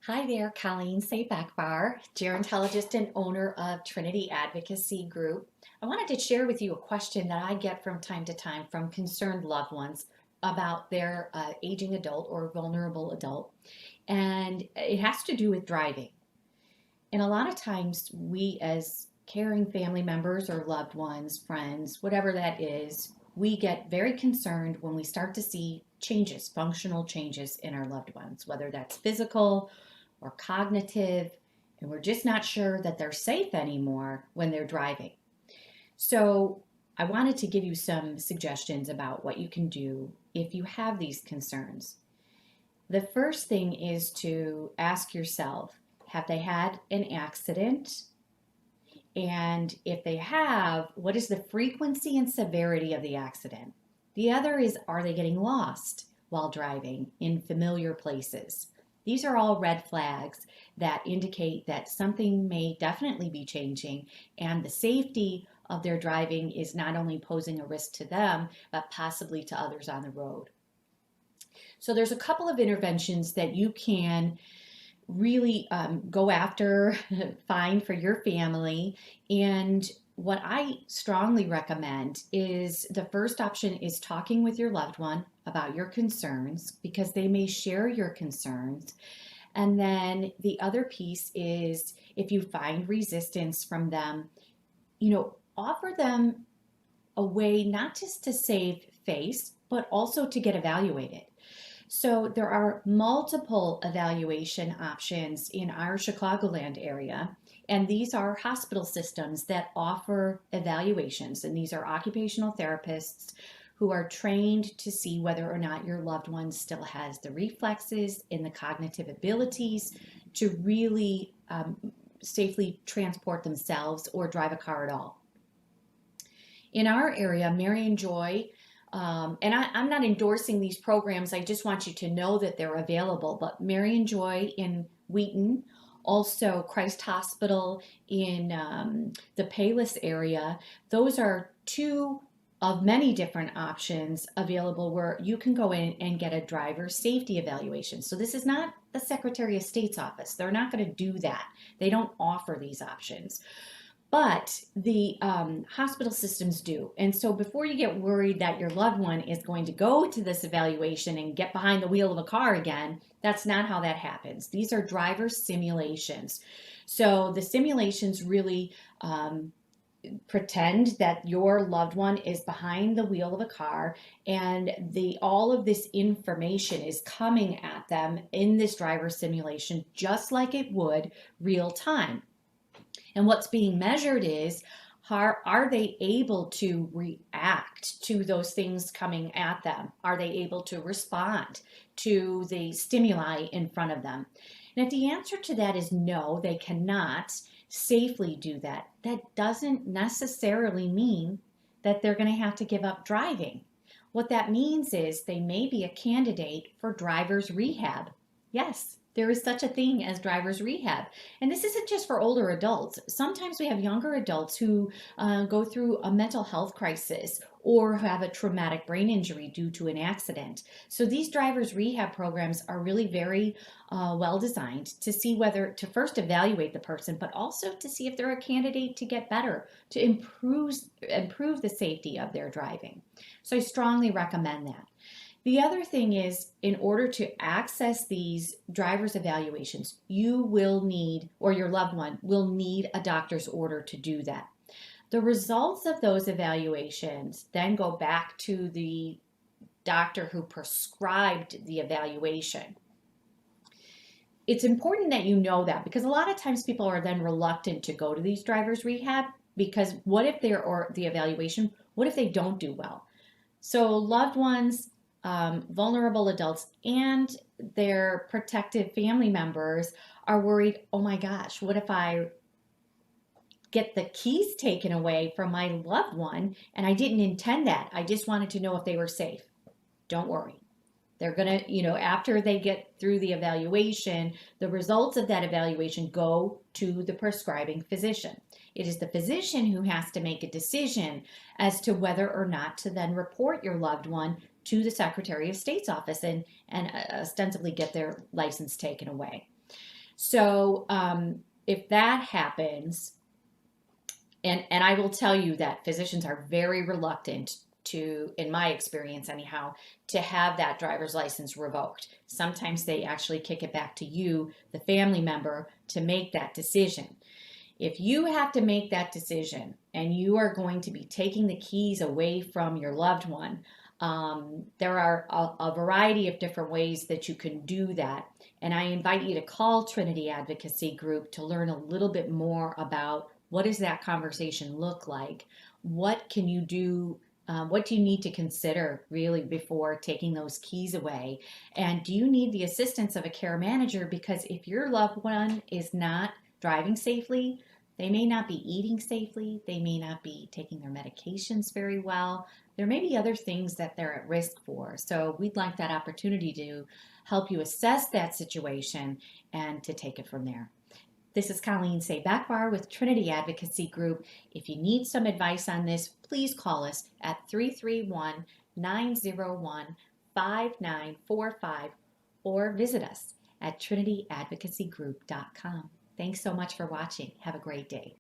Hi there, Colleen Safe-Akbar, gerontologist and owner of Trinity Advocacy Group. I wanted to share with you a question that I get from time to time from concerned loved ones about their aging adult or vulnerable adult, and it has to do with driving. And a lot of times, we as caring family members or loved ones, friends, whatever that is, we get very concerned when we start to see changes, functional changes in our loved ones, whether that's physical or cognitive, and we're just not sure that they're safe anymore when they're driving. So, I wanted to give you some suggestions about what you can do if you have these concerns. The first thing is to ask yourself, have they had an accident? And if they have, what is the frequency and severity of the accident? The other is, are they getting lost while driving in familiar places? These are all red flags that indicate that something may definitely be changing, and the safety of their driving is not only posing a risk to them, but possibly to others on the road. So there's a couple of interventions that you can really go after, find for your family. And what I strongly recommend is the first option is talking with your loved one about your concerns because they may share your concerns. And then the other piece is if you find resistance from them, offer them a way not just to save face, but also to get evaluated. So there are multiple evaluation options in our Chicagoland area, and these are hospital systems that offer evaluations, and these are occupational therapists who are trained to see whether or not your loved one still has the reflexes and the cognitive abilities to really safely transport themselves or drive a car at all. In our area, Marion Joy, and I'm not endorsing these programs. I just want you to know that they're available. But Marion Joy in Wheaton, also Christ Hospital in the Palos area, those are two of many different options available where you can go in and get a driver safety evaluation. So this is not the Secretary of State's office. They're not going to do that. They don't offer these options. But the hospital systems do. And so before you get worried that your loved one is going to go to this evaluation and get behind the wheel of a car again, that's not how that happens. These are driver simulations. So the simulations really pretend that your loved one is behind the wheel of a car, and all of this information is coming at them in this driver simulation just like it would real time. And what's being measured is, are they able to react to those things coming at them? Are they able to respond to the stimuli in front of them? And if the answer to that is no, they cannot safely do that, that doesn't necessarily mean that they're going to have to give up driving. What that means is they may be a candidate for driver's rehab. Yes, there is such a thing as driver's rehab. And this isn't just for older adults. Sometimes we have younger adults who go through a mental health crisis or have a traumatic brain injury due to an accident. So these driver's rehab programs are really very well designed to see whether to first evaluate the person, but also to see if they're a candidate to get better, to improve the safety of their driving. So I strongly recommend that. The other thing is, in order to access these driver's evaluations, you will need, or your loved one will need, a doctor's order to do that. The results of those evaluations then go back to the doctor who prescribed the evaluation. It's important that you know that because a lot of times people are then reluctant to go to these driver's rehab because what if the evaluation, what if they don't do well? So loved ones, vulnerable adults, and their protective family members are worried, oh my gosh, what if I get the keys taken away from my loved one and I didn't intend that? I just wanted to know if they were safe. Don't worry. They're going to, after they get through the evaluation, the results of that evaluation go to the prescribing physician. It is the physician who has to make a decision as to whether or not to then report your loved one to the Secretary of State's office and ostensibly get their license taken away. So if that happens, and I will tell you that physicians are very reluctant to, in my experience anyhow, to have that driver's license revoked. Sometimes they actually kick it back to you, the family member, to make that decision. If you have to make that decision and you are going to be taking the keys away from your loved one, there are a variety of different ways that you can do that. And I invite you to call Trinity Advocacy Group to learn a little bit more about what does that conversation look like? What can you do? What do you need to consider really before taking those keys away? And do you need the assistance of a care manager? Because if your loved one is not driving safely, they may not be eating safely, they may not be taking their medications very well. There may be other things that they're at risk for. So we'd like that opportunity to help you assess that situation and to take it from there. This is Colleen Say-Backbar with Trinity Advocacy Group. If you need some advice on this, please call us at 331-901-5945 or visit us at trinityadvocacygroup.com. Thanks so much for watching. Have a great day.